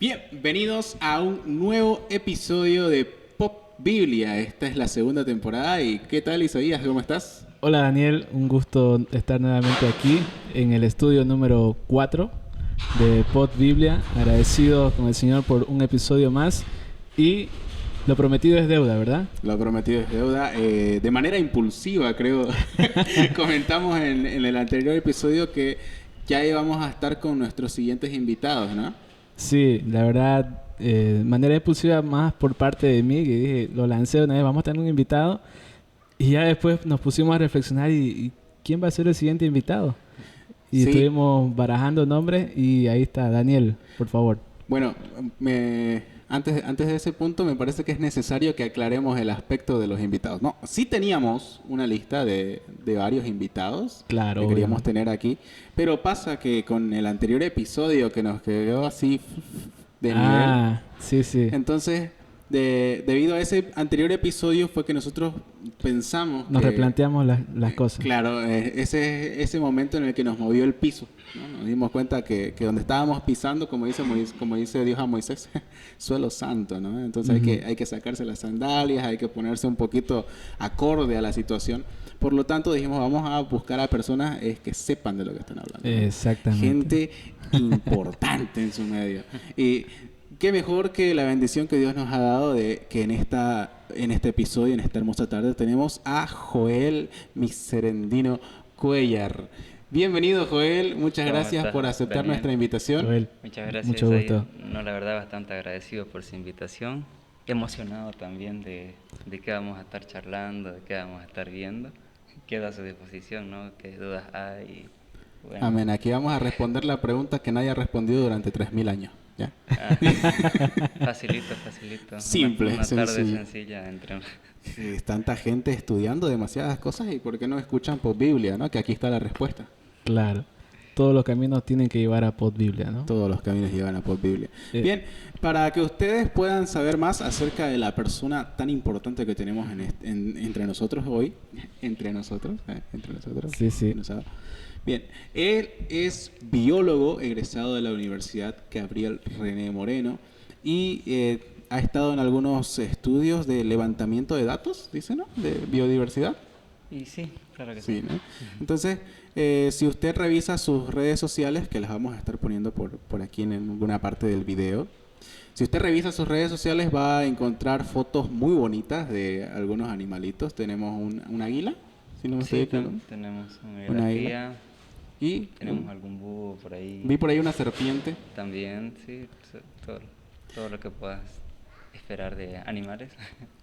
Bienvenidos a un nuevo episodio de Pop Biblia. Esta es la segunda temporada. ¿Y qué tal, Isaías? ¿Cómo estás? Hola Daniel, un gusto estar nuevamente aquí en el estudio número 4 de Pod Biblia. Agradecido con el Señor por un episodio más y lo prometido es deuda, ¿verdad? Lo prometido es deuda. De manera impulsiva, creo. Comentamos en el anterior episodio que ya íbamos a estar con nuestros siguientes invitados, ¿no? Sí, la verdad, de manera impulsiva más por parte de mí, que dije, lo lancé una vez, vamos a tener un invitado y ya después nos pusimos a reflexionar y ¿quién va a ser el siguiente invitado? Y Sí. estuvimos barajando nombres y ahí está, Daniel, por favor. Bueno, antes de ese punto me parece que es necesario que aclaremos el aspecto de los invitados. No, sí teníamos una lista de varios invitados Claro, que queríamos obviamente. tener aquí, pero pasa que con el anterior episodio que nos quedó así de nivel, Ah, sí, sí. entonces debido a ese anterior episodio fue que nosotros pensamos Nos que replanteamos las cosas. claro, ese momento en el que nos movió el piso, ¿no? Nos dimos cuenta que donde estábamos pisando, como dice Dios a Moisés, suelo santo, ¿no? Entonces Ujú. hay que sacarse las sandalias, hay que ponerse un poquito acorde a la situación. Por lo tanto, dijimos, vamos a buscar a personas que sepan de lo que están hablando, ¿no? Exactamente. Gente importante en su medio. Y qué mejor que la bendición que Dios nos ha dado de que en este episodio, en esta hermosa tarde, tenemos a Joel Miserendino Cuellar. Bienvenido, Joel. Muchas ¿Cómo gracias estás, por aceptar Daniel? nuestra invitación. Joel, Muchas gracias, mucho Isaías. gusto. No, la verdad, bastante agradecido por su invitación. Emocionado también de qué vamos a estar charlando, de qué vamos a estar viendo. Quedo a su disposición, ¿no? ¿Qué dudas hay? Bueno, Amén. Aquí vamos a responder la pregunta que nadie ha respondido durante 3000 años. ¿Ya? ah, facilito, facilito. Simple, Una tarde sencillo. sencilla entre... Tanta gente estudiando demasiadas cosas y ¿por qué no escuchan por Biblia, ¿no? Que aquí está la respuesta. Claro. Todos los caminos tienen que llevar a Pod Biblia, ¿no? Todos los caminos llevan a Pop Biblia. Eh, Bien, para que ustedes puedan saber más acerca de la persona tan importante que tenemos entre nosotros hoy, entre nosotros, Sí, sí. ¿no sabe? Bien, él es biólogo egresado de la Universidad Gabriel René Moreno y ha estado en algunos estudios de levantamiento de datos, dice, ¿no? De biodiversidad. Y sí, claro que sí. Sí, ¿no? Entonces, si usted revisa sus redes sociales, que las vamos a estar poniendo por aquí en alguna parte del video, si usted revisa sus redes sociales va a encontrar fotos muy bonitas de algunos animalitos. Tenemos un águila, si no me estoy Sí, equivocando. tenemos una Una águila. guía, Y tenemos algún búho por ahí. vi por ahí una serpiente. También, sí, todo lo que puedas esperar de animales.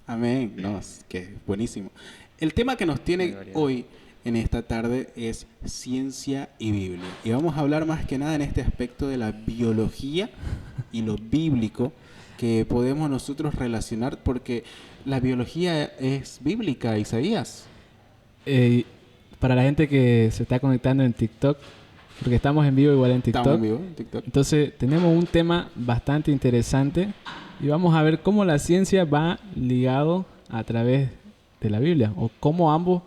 Amén. No, es que es buenísimo. El tema que nos Muy tiene variado. hoy en esta tarde es ciencia y Biblia. Y vamos a hablar más que nada en este aspecto de la biología y lo bíblico que podemos nosotros relacionar porque la biología es bíblica, Isaías. eh, para la gente que se está conectando en TikTok, porque estamos en vivo igual en Estamos en TikTok, vivo en TikTok. entonces tenemos un tema bastante interesante y vamos a ver cómo la ciencia va ligado a través de la Biblia o cómo ambos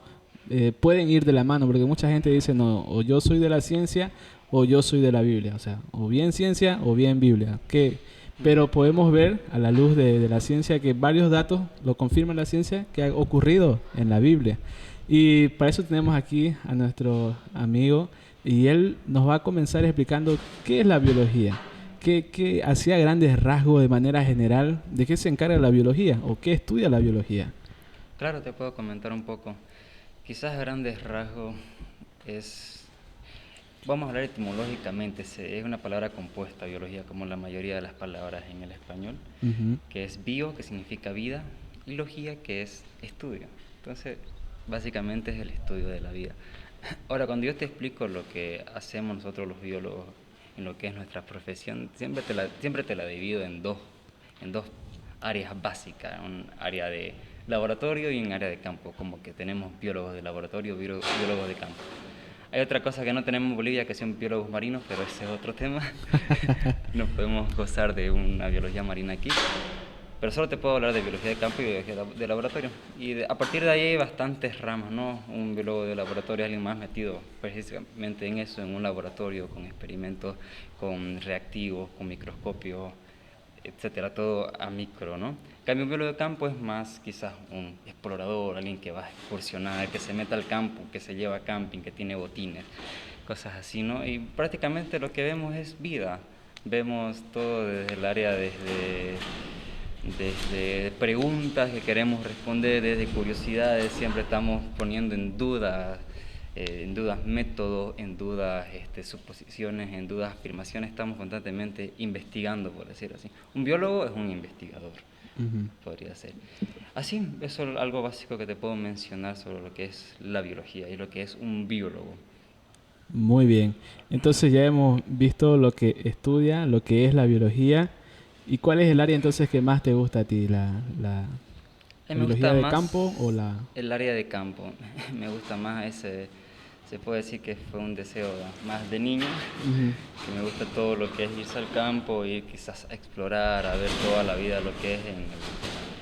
pueden ir de la mano, porque mucha gente dice, no, o yo soy de la ciencia o yo soy de la Biblia, o sea, o bien ciencia o bien Biblia. Pero podemos ver a la luz de la ciencia que varios datos lo confirman la ciencia que ha ocurrido en la Biblia. Y para eso tenemos aquí a nuestro amigo y él nos va a comenzar explicando qué es la biología, qué hacía grandes rasgos de manera general, de qué se encarga la biología o qué estudia la biología. Claro, te puedo comentar un poco. Quizás a grandes rasgos es, vamos a hablar etimológicamente, es una palabra compuesta, biología, como la mayoría de las palabras en el español, Ujú. que es bio, que significa vida, y logía, que es estudio. Entonces, básicamente es el estudio de la vida. Ahora, cuando yo te explico lo que hacemos nosotros los biólogos en lo que es nuestra profesión, siempre te la divido en dos áreas básicas, un área de laboratorio y un área de campo, como que tenemos biólogos de laboratorio, biólogos de campo. Hay otra cosa que no tenemos en Bolivia, que son biólogos marinos, pero ese es otro tema. No podemos gozar de una biología marina aquí. Pero solo te puedo hablar de biología de campo y biología de laboratorio. Y a partir de ahí hay bastantes ramas, ¿no? Un biólogo de laboratorio es alguien más metido precisamente en eso, en un laboratorio, con experimentos, con reactivos, con microscopios, etcétera, todo a micro, ¿no? En cambio, un biólogo de campo es más quizás un explorador, alguien que va a excursionar, que se meta al campo, que se lleva camping, que tiene botines, cosas así, ¿no? Y prácticamente lo que vemos es vida. Vemos todo desde el área, desde preguntas que queremos responder, desde curiosidades, siempre estamos poniendo en dudas métodos, en dudas suposiciones, en dudas afirmaciones, estamos constantemente investigando, por decirlo así. Un biólogo es un investigador, podría ser. Así, eso es algo básico que te puedo mencionar sobre lo que es la biología y lo que es un biólogo. Muy bien. Entonces ya hemos visto lo que estudia, lo que es la biología. ¿Y cuál es el área entonces que más te gusta a ti? ¿La biología de campo o la...? El área de campo. Me gusta más ese... Se puede decir que fue un deseo más de niño, que me gusta todo lo que es irse al campo, ir quizás a explorar, a ver toda la vida, lo que es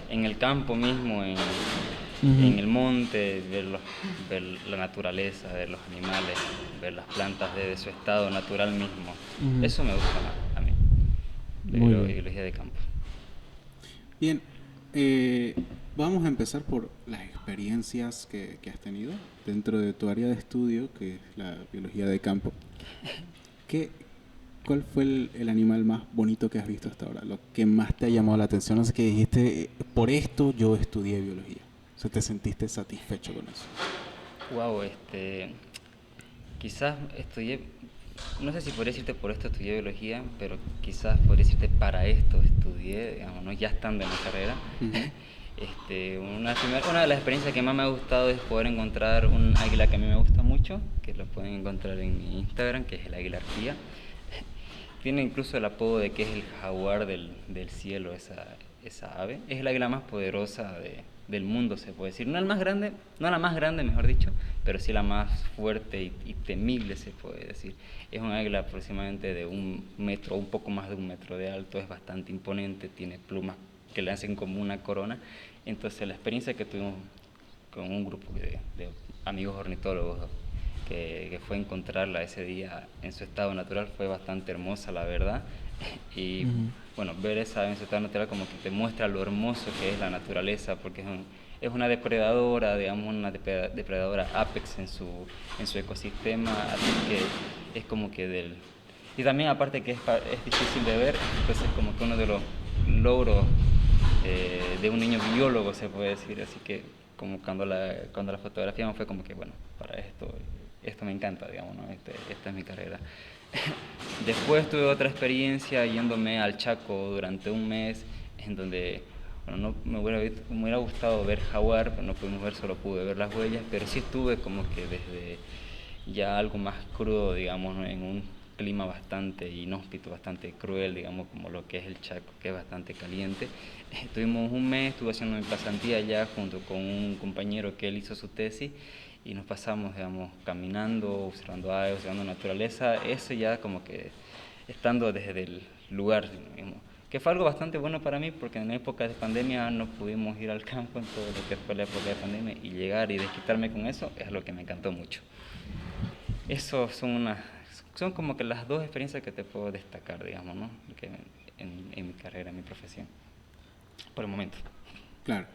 en el campo mismo, en el monte, ver la naturaleza, ver los animales, ver las plantas de su estado natural mismo. Eso me gusta más a mí, la biología de campo. Bien, vamos a empezar por las experiencias que has tenido dentro de tu área de estudio, que es la biología de campo. ¿Cuál fue el animal más bonito que has visto hasta ahora? Lo que más te ha llamado la atención, no sé, que dijiste, por esto yo estudié biología. O sea, ¿te sentiste satisfecho con eso? Wow, quizás estudié, no sé si podría decirte por esto estudié biología, pero quizás podría decirte para esto estudié, digamos, ¿no? Ya estando en la carrera. Una de las experiencias que más me ha gustado es poder encontrar un águila que a mí me gusta mucho, que lo pueden encontrar en mi Instagram, que es el águila arpía. Tiene incluso el apodo de que es el jaguar del cielo, esa ave. Es el águila más poderosa del mundo, se puede decir. No la más grande, mejor dicho, pero sí la más fuerte y temible, se puede decir. Es un águila aproximadamente de 1 metro, un poco más de 1 metro de alto, es bastante imponente, tiene plumas que le hacen como una corona. Entonces la experiencia que tuvimos con un grupo de amigos ornitólogos que fue encontrarla ese día en su estado natural fue bastante hermosa, la verdad. Y bueno, ver esa en su estado natural como que te muestra lo hermoso que es la naturaleza, porque es una depredadora, digamos, una depredadora apex en su ecosistema, así que es como que y también aparte que es difícil de ver, entonces como que uno de los logros de un niño biólogo, se puede decir, así que como cuando la fotografiamos fue como que, bueno, para esto me encanta, digamos, ¿no? Esta es mi carrera. Después tuve otra experiencia yéndome al Chaco durante 1 mes, en donde, bueno, me hubiera gustado ver jaguar, pero no pudimos ver, solo pude ver las huellas, pero sí estuve como que desde ya algo más crudo, digamos, ¿no? En un clima bastante inhóspito, bastante cruel, digamos, como lo que es el Chaco, que es bastante caliente. Estuvimos 1 mes, estuve haciendo mi pasantía allá junto con un compañero que él hizo su tesis, y nos pasamos, digamos, caminando, observando aves, observando naturaleza, eso ya como que estando desde el lugar mismo, que fue algo bastante bueno para mí, porque en época de pandemia no pudimos ir al campo en todo lo que fue la época de pandemia, y llegar y desquitarme con eso es lo que me encantó mucho. Eso son como que las 2 experiencias que te puedo destacar, digamos, ¿no? En mi carrera, en mi profesión, por el momento. Claro.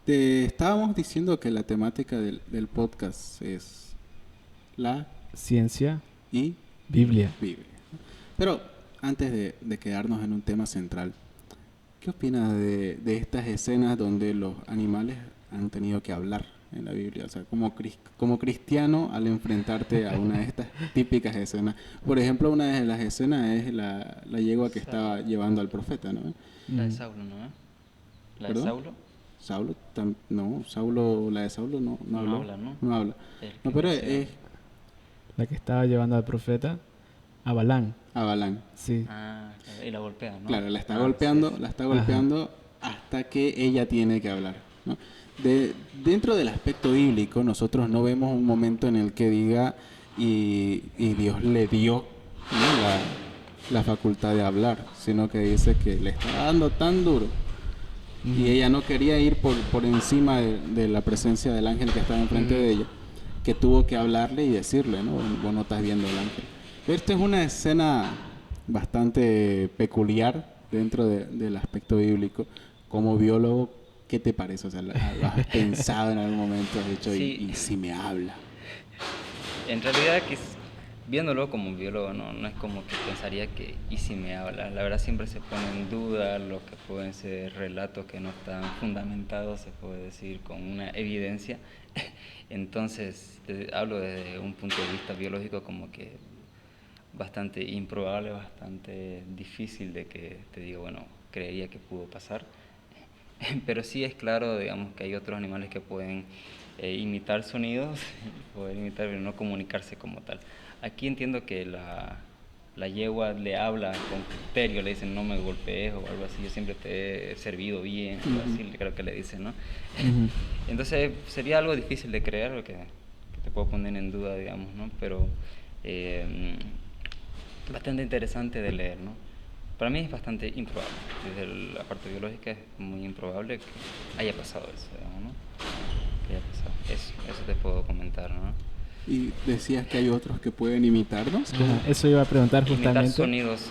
Te estábamos diciendo que la temática del podcast es la ciencia y Biblia. Pero antes de quedarnos en un tema central, ¿qué opinas de estas escenas donde los animales han tenido que hablar en la Biblia? O sea, como cristiano, al enfrentarte a una de estas típicas escenas. Por ejemplo, una de las escenas es la yegua que estaba llevando al profeta, ¿no? La de Saulo, ¿no? ¿La de Saulo? La de Saulo no habla, ¿no? No habla. No, pero es la que estaba llevando al profeta a Balán. A Balán. Sí. Y la golpea, ¿no? Claro, la está golpeando hasta que ella tiene que hablar, ¿no? Dentro del aspecto bíblico, nosotros no vemos un momento en el que diga y Dios le dio, ¿no? la facultad de hablar, sino que dice que le está dando tan duro y ella no quería ir por encima de la presencia del ángel que estaba enfrente de ella, que tuvo que hablarle y decirle, ¿no? Vos no estás viendo al ángel. Esta es una escena bastante peculiar dentro del aspecto bíblico, como biólogo, ¿qué te parece? O sea, ¿lo has pensado en algún momento? Has dicho, Sí, y si me habla? en realidad, viéndolo como biólogo, no es como que pensaría que, ¿y si me habla? La verdad siempre se pone en duda lo que pueden ser relatos que no están fundamentados, se puede decir, con una evidencia. Entonces, hablo desde un punto de vista biológico como que bastante improbable, bastante difícil de que te diga, bueno, creería que pudo pasar. Pero sí es claro, digamos, que hay otros animales que pueden imitar sonidos, poder imitar, pero no comunicarse como tal. Aquí entiendo que la yegua le habla con criterio, le dicen no me golpees o algo así, yo siempre te he servido bien, o así creo que le dicen, ¿no? Entonces sería algo difícil de creer, que te puedo poner en duda, digamos, ¿no? Pero bastante interesante de leer, ¿no? Para mí es bastante improbable, desde la parte biológica es muy improbable que haya pasado eso, digamos, ¿no? Que haya pasado. Eso te puedo comentar, ¿no? Y decías que hay otros que pueden imitarnos. Ajá, eso iba a preguntar Imitar justamente. sonidos,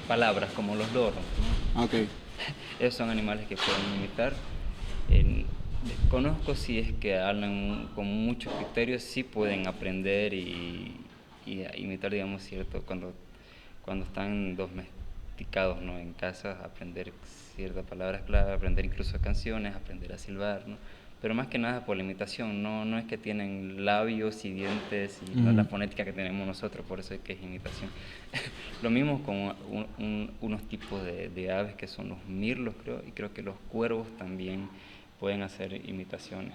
palabras, como los loros, ¿no? Ah, ok. Esos son animales que pueden imitar. Desconozco si es que hablan con muchos criterios, sí pueden aprender y imitar, digamos, cierto, cuando están domesticados, ¿no? En casa, aprender ciertas palabras clave, aprender incluso canciones, aprender a silbar, ¿no? Pero más que nada por la imitación, no es que tienen labios y dientes y no es la fonética que tenemos nosotros, por eso es que es imitación. Lo mismo con unos tipos de aves que son los mirlos, creo, y creo que los cuervos también pueden hacer imitaciones.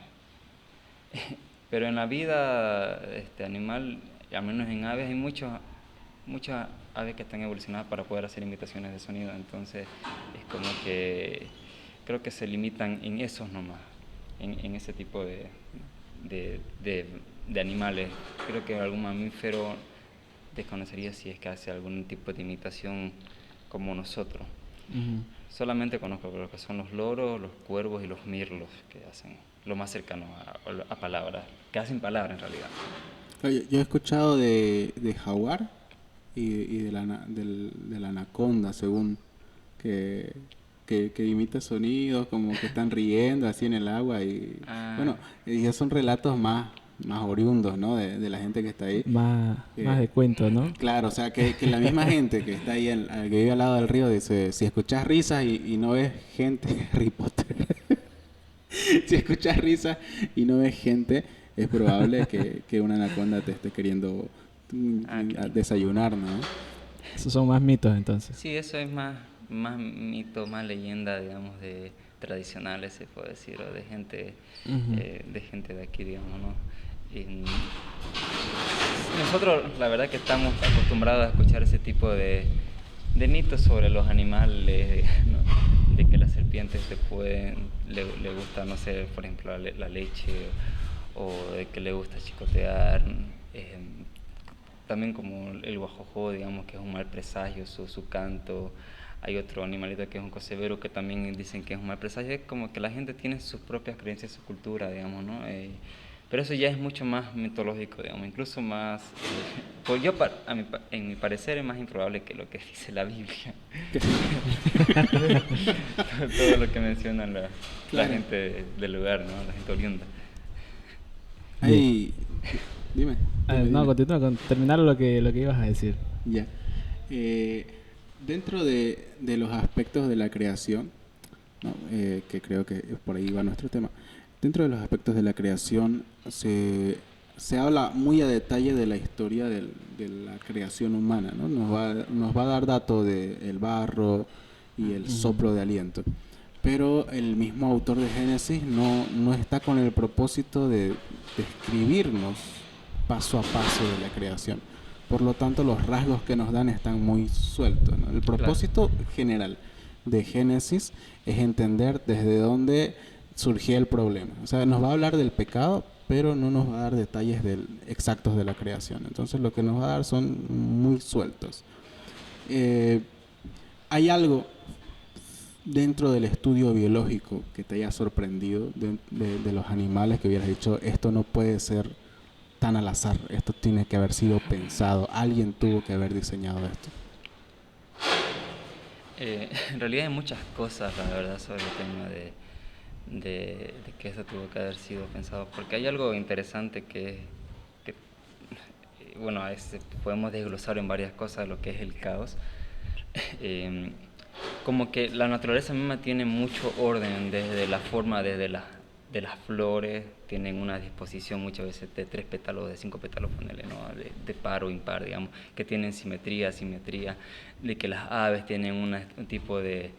Pero en la vida animal, al menos en aves, hay muchas aves que están evolucionadas para poder hacer imitaciones de sonido, entonces es como que creo que se limitan en esos nomás, en ese tipo de animales. Creo que algún mamífero desconocería si es que hace algún tipo de imitación como nosotros. Solamente conozco lo que son los loros, los cuervos y los mirlos, que hacen lo más cercano a palabras, que hacen palabras en realidad. Oye, yo he escuchado de jaguar y de la anaconda, según que imita sonidos, como que están riendo así en el agua. Y bueno, ya son relatos más oriundos, ¿no? De la gente que está ahí. Más de cuento, ¿no? Claro, o sea, que la misma gente que está ahí, que vive al lado del río, dice, si escuchas risas y no ves gente, Harry Potter, si escuchas risas y no ves gente, es probable que una anaconda te esté queriendo desayunar, ¿no? Esos son más mitos entonces. Sí, eso es más mito, más leyenda, digamos, de tradicionales, se puede decir, o de gente, de gente de aquí, digamos, ¿no? Nosotros, la verdad que estamos acostumbrados a escuchar ese tipo de mitos sobre los animales, ¿no? De que las serpientes le gusta, no sé, por ejemplo, la leche, o de que le gusta chicotear. También como el guajojo, digamos, que es un mal presagio, su canto. Hay otro animalito que es un cocebero que también dicen que es un mal presagio. Es como que la gente tiene sus propias creencias, su cultura, digamos, ¿no? Pero eso ya es mucho más mitológico, digamos, incluso más... pues yo, en mi parecer, es más improbable que lo que dice la Biblia. Todo lo que menciona la gente del lugar, ¿no? La gente oriunda. Ay, dime. No, continúa con terminar lo que ibas a decir. Ya. Dentro de los aspectos de la creación, ¿no? Que creo que por ahí va nuestro tema, dentro de los aspectos de la creación se habla muy a detalle de la historia de la creación humana, ¿no? Nos va a dar datos del barro y el soplo de aliento. Pero el mismo autor de Génesis no está con el propósito de describirnos paso a paso de la creación. Por lo tanto, los rasgos que nos dan están muy sueltos, ¿no? El propósito general de Génesis es entender desde dónde surgió el problema. O sea, nos va a hablar del pecado, pero no nos va a dar detalles exactos de la creación. Entonces, lo que nos va a dar son muy sueltos. ¿Hay algo dentro del estudio biológico que te haya sorprendido de los animales, que hubieras dicho, esto no puede ser tan al azar, esto tiene que haber sido pensado, alguien tuvo que haber diseñado esto? En realidad hay muchas cosas, la verdad, sobre el tema de que eso tuvo que haber sido pensado, porque hay algo interesante que bueno, podemos desglosar en varias cosas lo que es el caos. Eh, Como que la naturaleza misma tiene mucho orden desde la forma, de las flores, tienen una disposición muchas veces de 3 pétalos, de 5 pétalos, ponele, ¿no? De par o impar, digamos, que tienen simetría, asimetría, de que las aves tienen un tipo de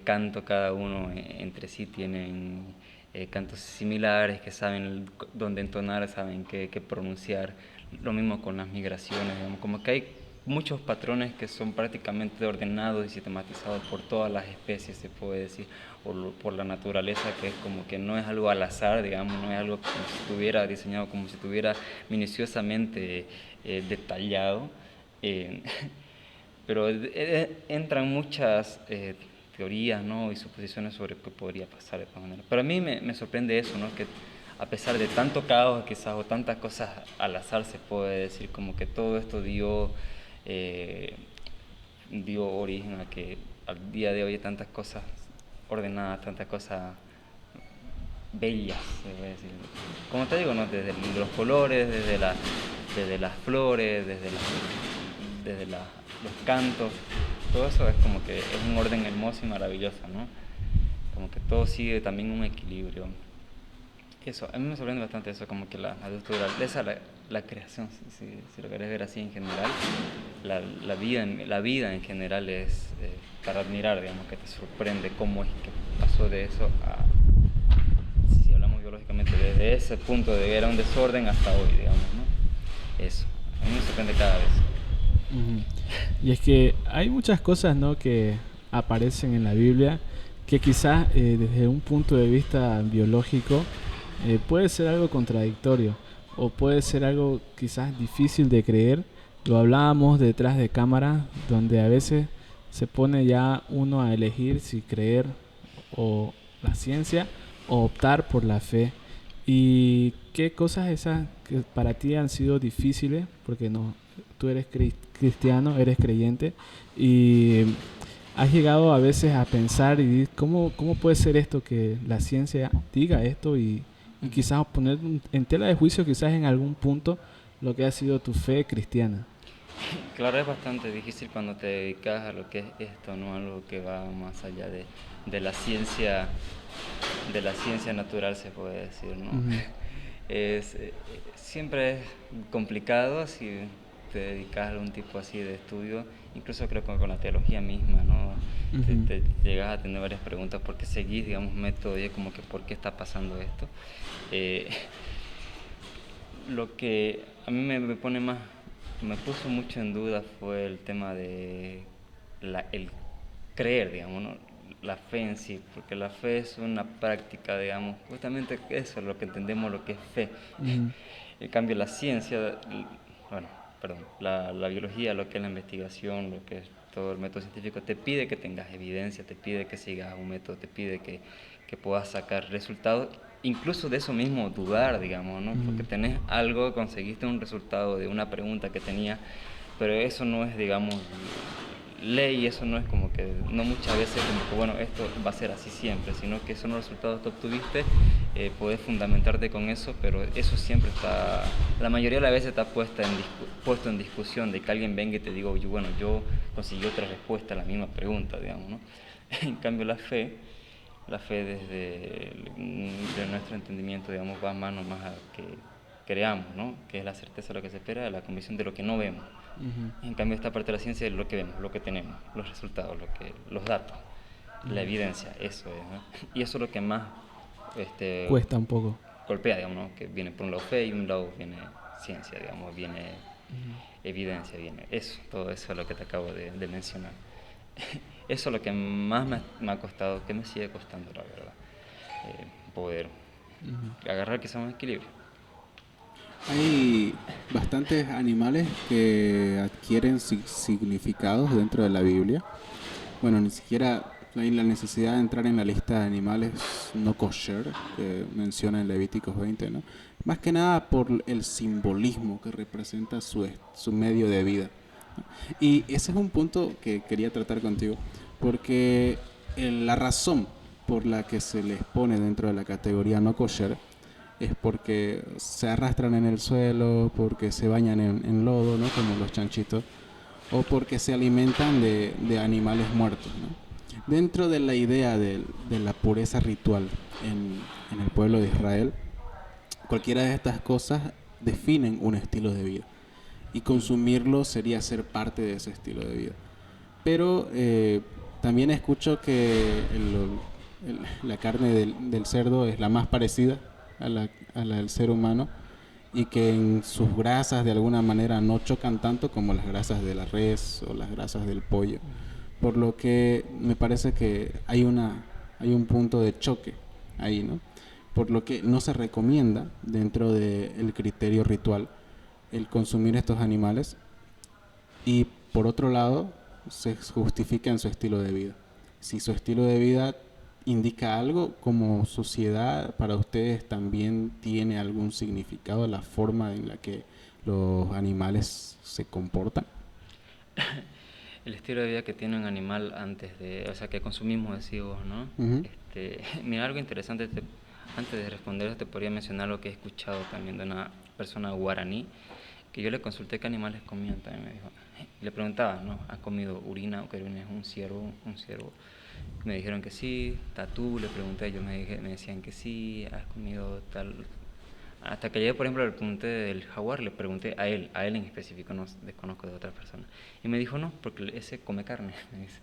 canto, cada uno entre sí tienen cantos similares, que saben dónde entonar, saben qué pronunciar. Lo mismo con las migraciones, digamos, como que hay muchos patrones que son prácticamente ordenados y sistematizados por todas las especies, se puede decir, por la naturaleza, que es como que no es algo al azar, digamos, no es algo como si estuviera diseñado, como si estuviera minuciosamente detallado. Eh, pero entran muchas teorías, ¿no? Y suposiciones sobre qué podría pasar de esta manera. Pero a mí me sorprende eso, ¿no? Que a pesar de tanto caos quizás o tantas cosas al azar, se puede decir como que todo esto eh, dio origen a que al día de hoy hay tantas cosas ordenadas, tantas cosas bellas, se puede decir. Como te digo, ¿no? Desde los colores, desde las flores, los cantos, todo eso es como que es un orden hermoso y maravilloso, ¿no? Como que todo sigue también un equilibrio. Eso, a mí me sorprende bastante eso, como que la naturaleza, la creación, si lo querés ver así en general, la vida en general es para admirar, digamos, que te sorprende cómo es que pasó de eso a, si hablamos biológicamente, desde ese punto de que era un desorden hasta hoy, digamos, ¿no? Eso, a mí me sorprende cada vez. Ujú. Y es que hay muchas cosas, ¿no?, que aparecen en la Biblia que quizás desde un punto de vista biológico puede ser algo contradictorio o puede ser algo quizás difícil de creer. Lo hablábamos detrás de cámara, donde a veces se pone ya uno a elegir si creer o la ciencia o optar por la fe. ¿Y qué cosas esas que para ti han sido difíciles? Porque no, tú eres cristiano, eres creyente y has llegado a veces a pensar y cómo puede ser esto que la ciencia diga esto y quizás poner en tela de juicio quizás en algún punto lo que ha sido tu fe cristiana. Claro, es bastante difícil cuando te dedicas a lo que es esto, ¿no? Algo que va más allá de la ciencia, de la ciencia natural, se puede decir, ¿no? Ujú. Siempre es complicado si te dedicas a algún tipo así de estudio, incluso creo que con la teología misma, ¿no? Ujú. Te llegas a tener varias preguntas porque seguís, digamos, método y es como que ¿por qué está pasando esto? Eh, lo que a mí me puso mucho en duda fue el tema de el creer, digamos, ¿no? La fe en sí, porque la fe es una práctica, digamos, justamente eso es lo que entendemos lo que es fe. Ujú. En cambio, la ciencia, bueno, perdón, la biología, lo que es la investigación, lo que es todo el método científico, te pide que tengas evidencia, te pide que sigas un método, te pide que puedas sacar resultados, incluso de eso mismo dudar, digamos, ¿no? Porque Ujú. tenés algo, conseguiste un resultado de una pregunta que tenías, pero eso no es, digamos, ley, eso no es como que, no muchas veces como que, bueno, esto va a ser así siempre, sino que son los resultados que obtuviste, puedes fundamentarte con eso, pero eso siempre está, la mayoría de las veces está puesto en discusión, de que alguien venga y te diga, oye, bueno, yo conseguí otra respuesta a la misma pregunta, digamos, ¿no? En cambio la fe desde de nuestro entendimiento, digamos, va más nomás a que creamos, ¿no? Que es la certeza de lo que se espera, la convicción de lo que no vemos. Ujú. En cambio, esta parte de la ciencia es lo que vemos, lo que tenemos, los resultados, los datos, la Ujú. Ujú. evidencia, eso es, ¿no? Y eso es lo que más Cuesta un poco. golpea, digamos, ¿no? Que viene por un lado fe y un lado viene ciencia, digamos, viene Ujú. evidencia, viene eso, todo eso es lo que te acabo de mencionar. Eso es lo que más me ha costado, que me sigue costando, la verdad, poder Ujú. agarrar quizás un equilibrio. Hay bastantes animales que adquieren significados dentro de la Biblia. Bueno, ni siquiera hay la necesidad de entrar en la lista de animales no kosher que menciona en Levíticos 20, ¿no? Más que nada por el simbolismo que representa su medio de vida. Y ese es un punto que quería tratar contigo, porque la razón por la que se les pone dentro de la categoría no kosher es porque se arrastran en el suelo, porque se bañan en lodo, ¿no? Como los chanchitos, o porque se alimentan de animales muertos, ¿no? Dentro de la idea de la pureza ritual en el pueblo de Israel, cualquiera de estas cosas definen un estilo de vida y consumirlo sería ser parte de ese estilo de vida. Pero también escucho que la carne del cerdo es la más parecida a la del ser humano y que en sus grasas de alguna manera no chocan tanto como las grasas de la res o las grasas del pollo. Por lo que me parece que hay un punto de choque ahí, ¿no? Por lo que no se recomienda dentro del criterio ritual el consumir estos animales y por otro lado se justifica en su estilo de vida. Si su estilo de vida indica algo, como sociedad para ustedes también tiene algún significado la forma en la que los animales se comportan. El estilo de vida que tiene un animal o sea, que consumimos, decimos, ¿no? Ujú. Mira, algo interesante, antes de responder, te podría mencionar lo que he escuchado también de una persona guaraní, que yo le consulté qué animales comían también, me dijo. Le preguntaba, ¿no? ¿Has comido urina o que urina es un ciervo? Un ciervo. Me dijeron que sí. Tatú, le pregunté, me decían que sí. ¿Has comido tal? Hasta que llegué, por ejemplo, le pregunté del jaguar, le pregunté a él en específico, no desconozco de otras personas. Y me dijo, no, porque ese come carne, me dice.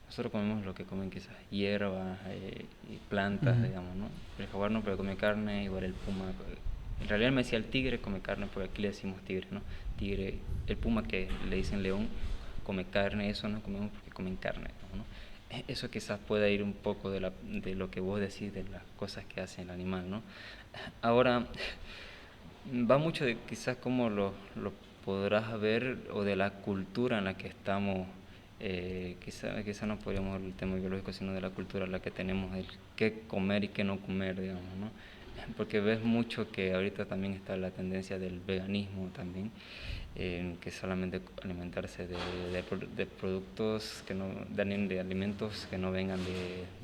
Nosotros comemos lo que comen quizás hierbas y plantas, digamos, ¿no? El jaguar no, pero come carne, igual el puma. En realidad me decía el tigre come carne, porque aquí le decimos tigre, ¿no? Tigre, el puma que le dicen león, come carne, eso no comemos porque comen carne, ¿no? Eso quizás pueda ir un poco de lo que vos decís, de las cosas que hace el animal, ¿no? Ahora, va mucho de quizás cómo lo podrás ver o de la cultura en la que estamos. Quizá no podríamos ver el tema biológico, sino de la cultura en la que tenemos, el qué comer y qué no comer, digamos, ¿no? Porque ves mucho que ahorita también está la tendencia del veganismo también, que es solamente alimentarse de productos de alimentos que no vengan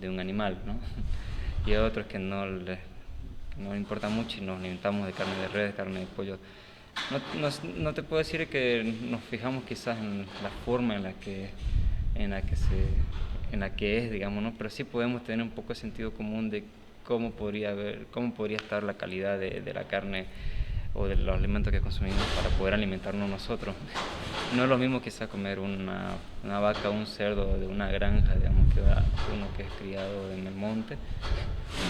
de un animal, ¿no? Y hay otros que no les importa mucho y nos alimentamos de carne de res, carne de pollo. No te puedo decir que nos fijamos quizás en la forma en la que es, digamos, ¿no? Pero sí podemos tener un poco de sentido común de cómo podría estar la calidad de la carne o de los alimentos que consumimos para poder alimentarnos nosotros. No es lo mismo quizás comer una vaca o un cerdo de una granja, digamos, que uno que es criado en el monte,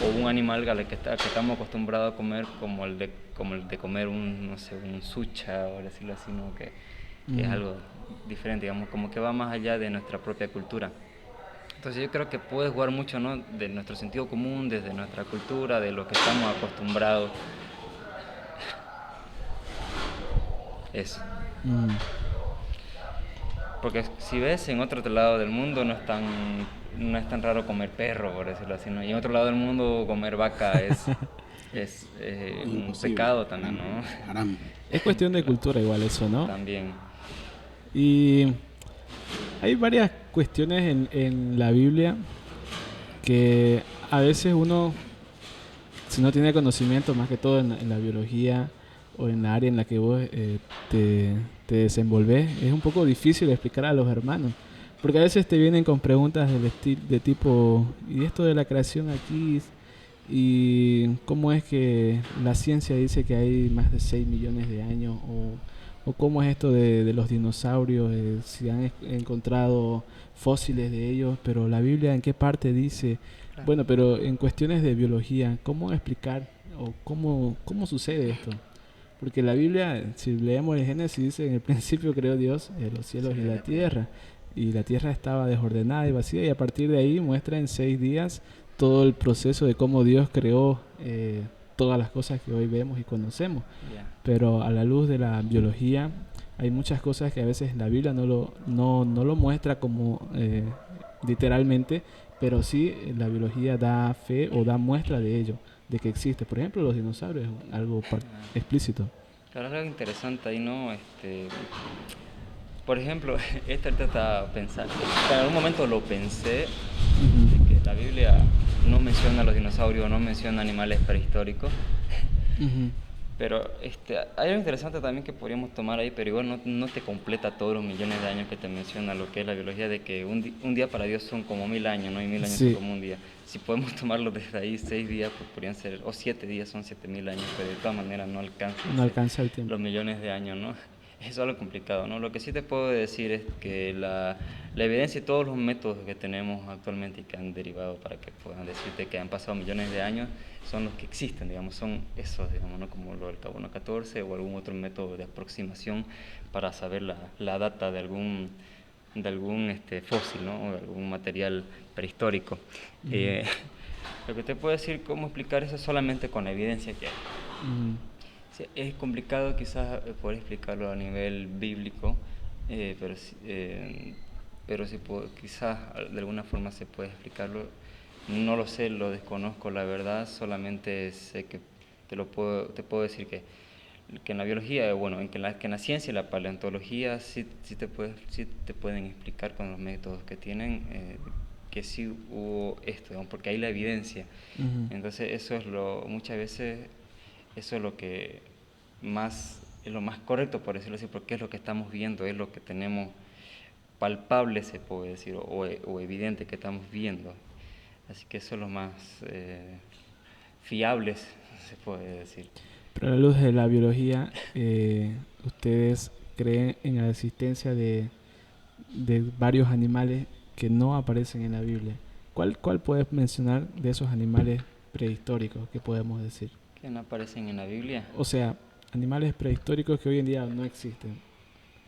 o un animal al que estamos acostumbrados a comer como el de comer no sé, un sucha, o decirlo así, ¿no? Que es algo diferente, digamos, como que va más allá de nuestra propia cultura. Entonces yo creo que puede jugar mucho, ¿no? De nuestro sentido común, desde nuestra cultura, de lo que estamos acostumbrados. Eso. Porque si ves, en otro lado del mundo no es tan raro comer perro, por decirlo así, ¿no? Y en otro lado del mundo comer vaca es un pecado también, ¿no? Haram. Es cuestión de cultura igual eso, ¿no? También. Y hay varias cuestiones en la Biblia que a veces uno, si no tiene conocimiento, más que todo en la biología o en la área en la que vos te desenvolves, es un poco difícil explicar a los hermanos. Porque a veces te vienen con preguntas de tipo, ¿y esto de la creación aquí? ¿Y cómo es que la ciencia dice que hay más de 6 millones de años? ¿O cómo es esto de los dinosaurios? Si han encontrado fósiles de ellos, pero la Biblia ¿en qué parte dice? Claro. Bueno, pero en cuestiones de biología, ¿cómo explicar o cómo sucede esto? Porque la Biblia, si leemos el Génesis, dice en el principio creó Dios los cielos y la tierra. Y la tierra estaba desordenada y vacía, y a partir de ahí muestra en 6 días todo el proceso de cómo Dios creó todas las cosas que hoy vemos y conocemos. Yeah. Pero a la luz de la biología hay muchas cosas que a veces la Biblia no lo muestra como literalmente, pero sí la biología da fe o da muestra de ello, de que existe. Por ejemplo, los dinosaurios es algo explícito. Claro, algo interesante ahí, ¿no? Por ejemplo, ahorita estaba pensando, en algún momento lo pensé, Ujú, de que la Biblia no menciona a los dinosaurios, no menciona animales prehistóricos, ujú. pero hay algo interesante también que podríamos tomar ahí, pero igual no te completa todos los millones de años que te menciona lo que es la biología, de que un día para Dios son como 1000 años, ¿no? Y 1000 años son Sí, como un día. Si podemos tomarlo desde ahí, 6 días, pues podrían ser, o 7 días son 7000 años, pero de todas maneras no alcanzan no alcanza el los tiempo. millones de años, ¿no? Es algo complicado, ¿no? Lo que sí te puedo decir es que la evidencia y todos los métodos que tenemos actualmente y que han derivado para que puedan decirte que han pasado millones de años son los que existen, digamos, son esos, digamos, ¿no? Como lo del carbono 14 o algún otro método de aproximación para saber la data de algún fósil, ¿no? O de algún material prehistórico. Ujú, Eh, lo que te puedo decir, cómo explicar eso solamente con la evidencia que hay. ujú, Sí, es complicado quizás poder explicarlo a nivel bíblico, eh, pero, sí- eh, pero sí quizás de alguna forma se puede explicarlo. No lo sé, lo desconozco, la verdad, solamente sé que te puedo decir que en la biología, bueno, que en la ciencia y la paleontología sí te pueden explicar con los métodos que tienen que sí hubo esto, digamos, porque hay la evidencia. ujú. Entonces muchas veces eso es lo que es lo más correcto, por decirlo así, porque es lo que estamos viendo, es lo que tenemos palpable, se puede decir, o evidente que estamos viendo. Así que eso es lo más fiable, se puede decir. Pero a la luz de la biología, ¿ustedes creen en la existencia de varios animales que no aparecen en la Biblia? ¿Cuál puedes mencionar de esos animales prehistóricos que podemos decir? Que no aparecen en la Biblia. O sea, animales prehistóricos que hoy en día no existen o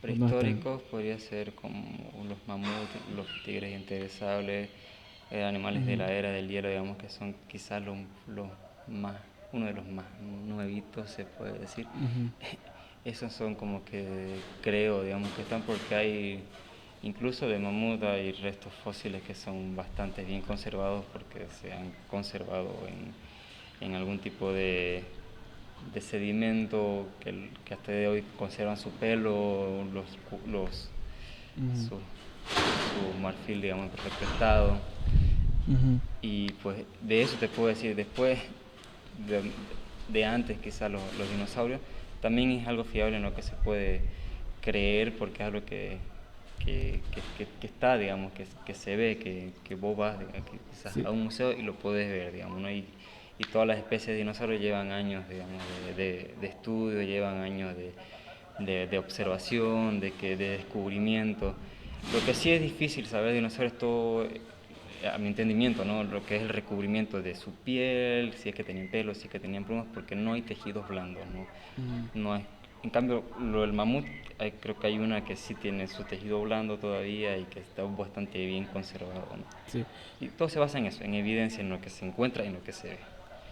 no están. Prehistóricos podría ser como los mamuts, los tigres interesables, animales de Ujú, la era del hielo, digamos que son quizás los más, uno de los más nuevitos, se puede decir. ujú, Esos son como que creo, digamos que están porque incluso de mamut hay restos fósiles que son bastante bien conservados porque se han conservado en algún tipo de sedimento que hasta de hoy conservan su pelo, ujú, su marfil, digamos, en perfecto estado. ujú. Y pues de eso te puedo decir, después de, de antes quizás los dinosaurios, también es algo fiable en lo que se puede creer porque es algo que está, digamos, que se ve, que vos vas quizás Sí. a un museo y lo puedes ver, digamos, ¿no? Y todas las especies de dinosaurios llevan años, digamos, de estudio, llevan años de observación, de descubrimiento. Lo que sí es difícil saber de dinosaurios es todo, a mi entendimiento, ¿no? Lo que es el recubrimiento de su piel, si es que tenían pelo, si es que tenían plumas, porque no hay tejidos blandos, ¿no? Ujú. No hay. En cambio, lo del mamut, creo que hay una que sí tiene su tejido blando todavía y que está bastante bien conservado, ¿no? Sí. Y todo se basa en eso, en evidencia, en lo que se encuentra y en lo que se ve.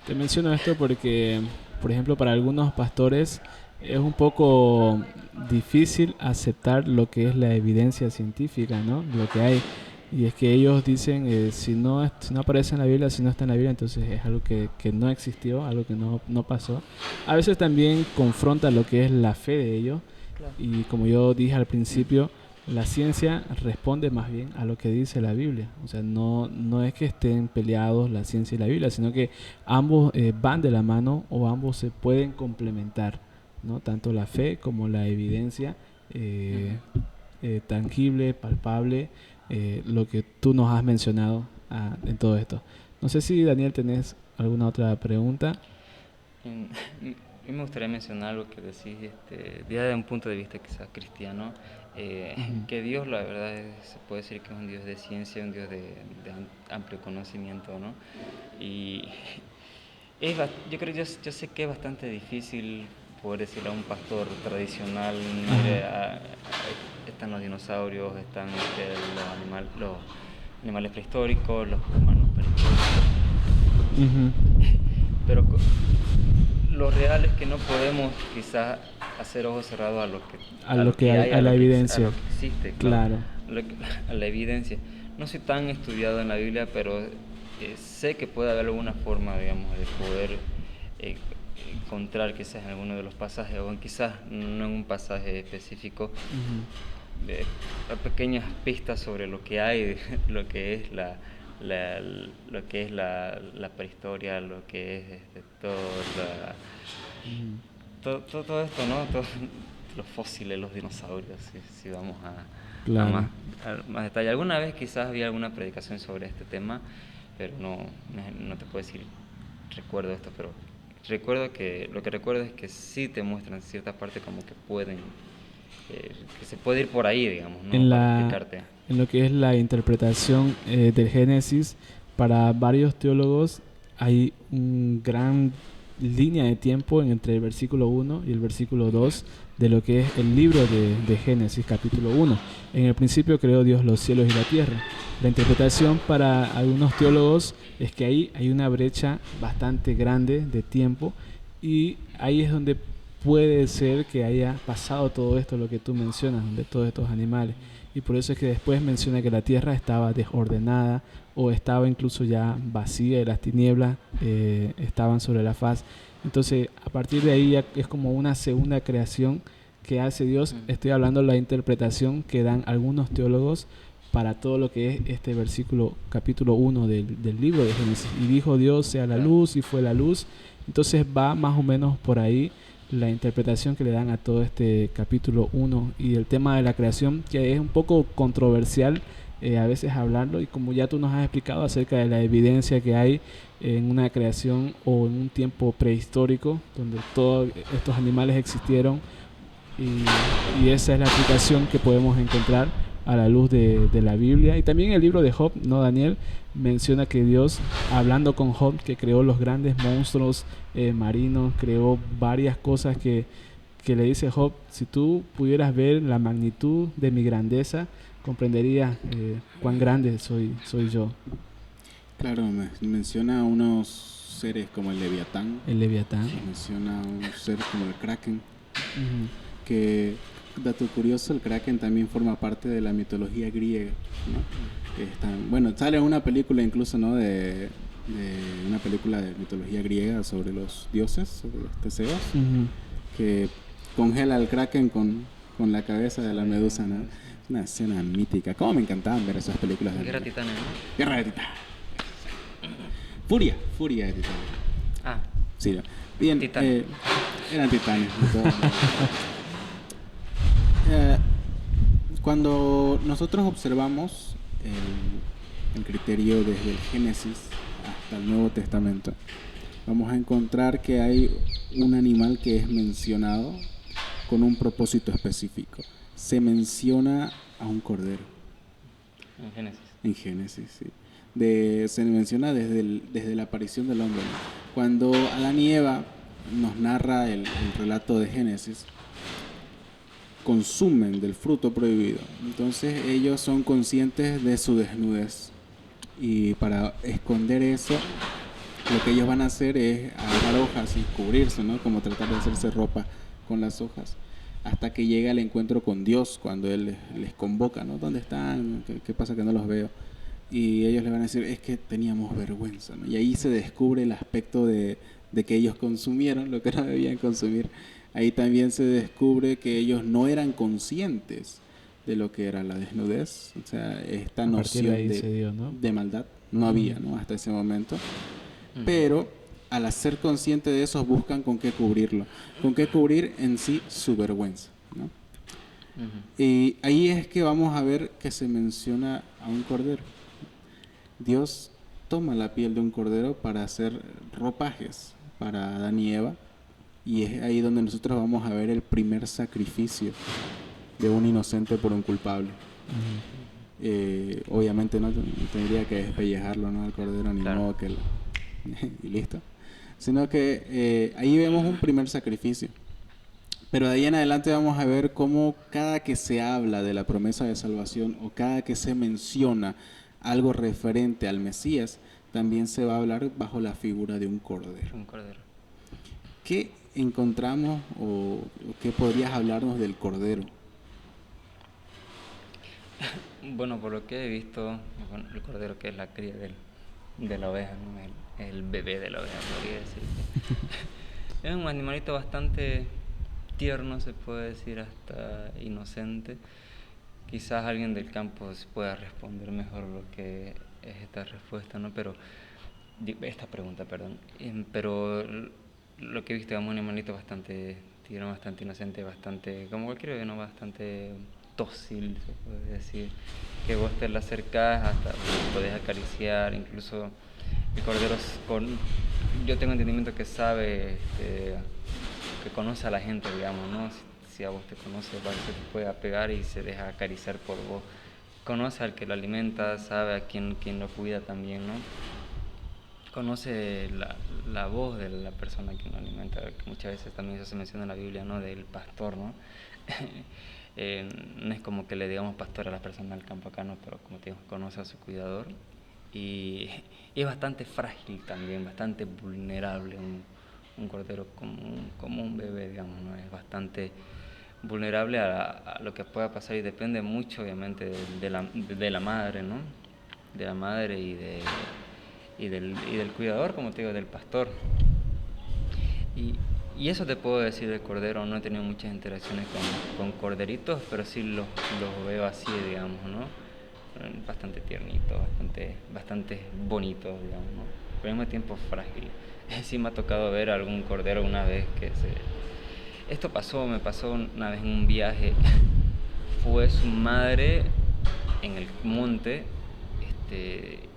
Te menciono esto porque, por ejemplo, para algunos pastores es un poco difícil aceptar lo que es la evidencia científica, ¿no? Lo que hay. Y es que ellos dicen, si no aparece en la Biblia, si no está en la Biblia, entonces es algo que no existió, algo que no pasó. A veces también confronta lo que es la fe de ellos. Claro. Y como yo dije al principio, la ciencia responde más bien a lo que dice la Biblia. O sea, no es que estén peleados la ciencia y la Biblia, sino que ambos van de la mano o ambos se pueden complementar, ¿no? Tanto la fe como la evidencia eh, tangible, palpable, lo que tú nos has mencionado en todo esto. No sé si Daniel tenés alguna otra pregunta. En- A mí me gustaría mencionar algo que decís, ya desde un punto de vista quizás cristiano, Ujú. que Dios la verdad se puede decir que es un Dios de ciencia, un Dios de amplio conocimiento, ¿no? Y yo creo, yo sé que es bastante difícil poder decirle a un pastor tradicional, Ajá. mire, están los dinosaurios, están los animales prehistóricos, los humanos prehistóricos, Ujú. pero lo real es que no podemos quizás hacer ojos cerrados A a lo lo que que hay, hay, a la a evidencia. lo que existe, claro, Claro. a la evidencia. No soy tan estudiado en la Biblia, pero sé que puede haber alguna forma, digamos, de poder eh, encontrar quizás en alguno de los pasajes, o quizás no en un pasaje específico, Ujú. de pequeñas pistas sobre lo que hay, lo que es lo que es la prehistoria, lo que es todo esto, ¿no? Todos los fósiles, los dinosaurios, si vamos a Claro. más detalle. Alguna vez quizás había alguna predicación sobre este tema, pero no te puedo decir recuerdo esto, pero lo que recuerdo es que sí te muestran ciertas partes como que que se puede ir por ahí, digamos, ¿no? Para explicarte. En lo que es la interpretación del Génesis, para varios teólogos hay una gran línea de tiempo entre el versículo 1 y el versículo 2 de lo que es el libro de Génesis, capítulo 1. En el principio creó Dios los cielos y la tierra. La interpretación para algunos teólogos es que ahí hay una brecha bastante grande de tiempo, y ahí es donde puede ser que haya pasado todo esto, lo que tú mencionas, de todos estos animales. Y por eso es que después menciona que la tierra estaba desordenada o estaba incluso ya vacía y las tinieblas estaban sobre la faz. Entonces, a partir de ahí ya es como una segunda creación que hace Dios. Estoy hablando de la interpretación que dan algunos teólogos para todo lo que es este versículo, capítulo 1 del libro de Génesis. Y dijo Dios, sea la luz, y fue la luz. Entonces va más o menos por ahí la interpretación que le dan a todo este capítulo 1 y el tema de la creación, que es un poco controversial a veces hablarlo, y como ya tú nos has explicado acerca de la evidencia que hay en una creación o en un tiempo prehistórico donde todos estos animales existieron, y esa es la aplicación que podemos encontrar a la luz de la Biblia. Y también el libro de Job, ¿no, Daniel? Menciona que Dios, hablando con Job, que creó los grandes monstruos marinos, creó varias cosas que le dice Job: si tú pudieras ver la magnitud de mi grandeza, comprenderías cuán grande soy yo. Claro, menciona unos seres como el Leviatán. El Leviatán. Menciona un ser como el Kraken. Uh-huh. Que, dato curioso, el Kraken también forma parte de la mitología griega, ¿no? Que bueno, sale una película incluso, ¿no? de una película de mitología griega sobre los dioses, sobre los teseos, Uh-huh. que congela al Kraken con la cabeza de la medusa, ¿no? Una escena mítica. Cómo me encantaban ver esas películas de Guerra de Titanes, ¿no? Guerra de Titanes. Furia de Titanes. Ah, sí, bien. Eran titanes. Cuando nosotros observamos el criterio desde el Génesis hasta el Nuevo Testamento, vamos a encontrar que hay un animal que es mencionado con un propósito específico. Se menciona a un cordero. En Génesis. En Génesis, sí. Se menciona desde la aparición del hombre, ¿no? Cuando Adán y Eva, nos narra el relato de Génesis, consumen del fruto prohibido. Entonces ellos son conscientes de su desnudez, y para esconder eso, lo que ellos van a hacer es agarrar hojas y cubrirse, ¿no? Como tratar de hacerse ropa con las hojas, hasta que llega el encuentro con Dios, cuando Él les convoca, ¿no? ¿Dónde están? ¿Qué pasa que no los veo? Y ellos le van a decir, es que teníamos vergüenza, ¿no? Y ahí se descubre el aspecto de que ellos consumieron lo que no debían consumir. Ahí también se descubre que ellos no eran conscientes de lo que era la desnudez. O sea, esta noción de maldad no había, ¿no? Hasta ese momento. Pero al ser conscientes de eso, buscan con qué cubrirlo. Con qué cubrir en sí su vergüenza, ¿no? Y ahí es que vamos a ver que se menciona a un cordero. Dios toma la piel de un cordero para hacer ropajes para Adán y Eva, y es ahí donde nosotros vamos a ver el primer sacrificio de un inocente por un culpable. Obviamente no tendría que despellejarlo, ¿no? Al cordero, ni modo que y listo, sino que ahí vemos un primer sacrificio. Pero de ahí en adelante vamos a ver cómo cada que se habla de la promesa de salvación, o cada que se menciona algo referente al Mesías, también se va a hablar bajo la figura de un cordero. Un cordero. ¿Qué encontramos o qué podrías hablarnos del cordero? Bueno, por lo que he visto, bueno, el cordero, que es la cría de la oveja, ¿no? El bebé de la oveja, podría decir. Es un animalito bastante tierno, se puede decir, hasta inocente, quizás alguien del campo pueda responder mejor lo que es esta respuesta, ¿no? Pero, esta pregunta, perdón. Pero lo que he visto, digamos, un animalito bastante tierno, bastante inocente, bastante, como cualquier bebé, ¿no? Bastante dócil, se puede decir. Que vos te le acercás, hasta lo podés acariciar, incluso el cordero, yo tengo entendimiento que sabe, que conoce a la gente, digamos, ¿no? Si a vos te conoce, se te puede apegar y se deja acariciar por vos. Conoce al que lo alimenta, sabe a quién lo cuida también, ¿no? Conoce la voz de la persona que lo alimenta, que muchas veces también eso se menciona en la Biblia, ¿no? Del pastor, ¿no? No es como que le digamos pastor a las personas del campo acá, ¿no? Pero como te digo, conoce a su cuidador y es bastante frágil también, bastante vulnerable un cordero como un bebé, digamos, ¿no? Es bastante vulnerable a lo que pueda pasar y depende mucho, obviamente, de la madre, ¿no? De la madre y del cuidador, como te digo, del pastor. Y eso te puedo decir del cordero. No he tenido muchas interacciones con corderitos, pero sí los veo así, digamos, ¿no? Bastante tiernitos, bastante bonitos, digamos, ¿no? Pero al mismo tiempo frágil. Sí me ha tocado ver algún cordero una vez Esto me pasó una vez en un viaje. Fue su madre en el monte,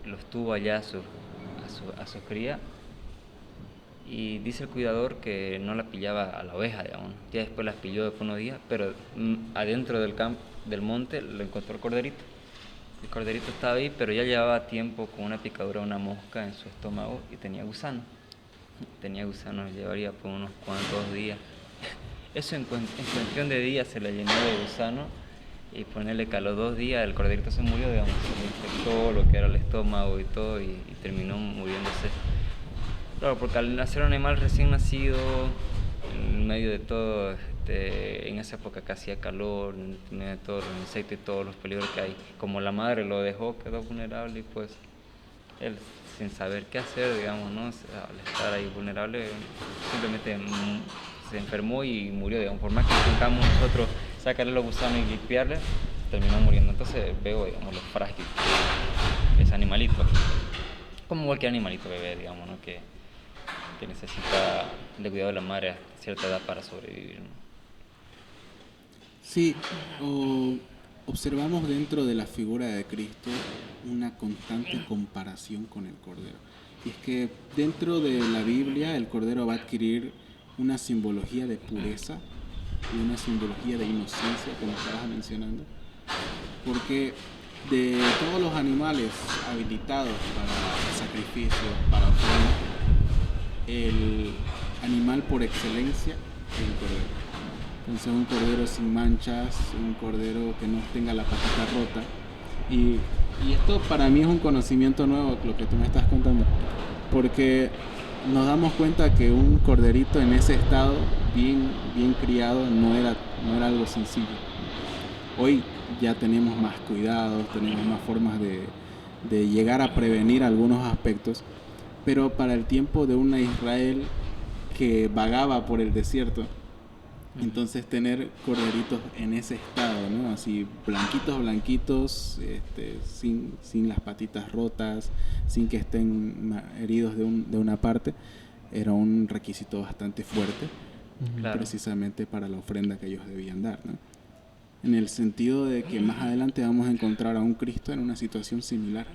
los tuvo allá a su cría, y dice el cuidador que no la pillaba a la oveja, digamos. Ya después las pilló después de unos días, pero adentro del monte lo encontró el corderito. El corderito estaba ahí, pero ya llevaba tiempo con una picadura de una mosca en su estómago y tenía gusanos. Llevaría por unos cuantos días. Eso en cuestión de días se le llenó de gusanos, y ponerle que a los 2 días el corderito se murió, digamos, se le infectó lo que era el estómago y todo, y terminó muriéndose. Claro, porque al nacer un animal recién nacido, en medio de todo, en esa época que hacía calor, en medio de todos los insectos y todos los peligros que hay, como la madre lo dejó, quedó vulnerable, y pues él, sin saber qué hacer, digamos, ¿no? Al estar ahí vulnerable, simplemente se enfermó y murió, digamos. Por más que intentamos nosotros sacarle los gusanos y limpiarle, terminó muriendo. Entonces veo, digamos, lo frágil que es animalito, como cualquier animalito bebé, digamos, ¿no? Que necesita de cuidado de la madre a cierta edad para sobrevivir, ¿no? Sí, observamos dentro de la figura de Cristo una constante comparación con el Cordero. Y es que dentro de la Biblia el Cordero va a adquirir una simbología de pureza y una simbología de inocencia, como estabas mencionando, porque de todos los animales habilitados para sacrificio, para ofrenda, el animal por excelencia es el cordero. Entonces un cordero sin manchas, un cordero que no tenga la patita rota. Y esto para mí es un conocimiento nuevo, lo que tú me estás contando, porque nos damos cuenta que un corderito en ese estado, bien criado, no era algo sencillo. Hoy ya tenemos más cuidados, tenemos más formas de llegar a prevenir algunos aspectos, pero para el tiempo de una Israel que vagaba por el desierto, entonces tener corderitos en ese estado, ¿no? Así blanquitos, sin las patitas rotas, sin que estén heridos de una parte, era un requisito bastante fuerte, claro, precisamente para la ofrenda que ellos debían dar, ¿no? En el sentido de que más adelante vamos a encontrar a un Cristo en una situación similar,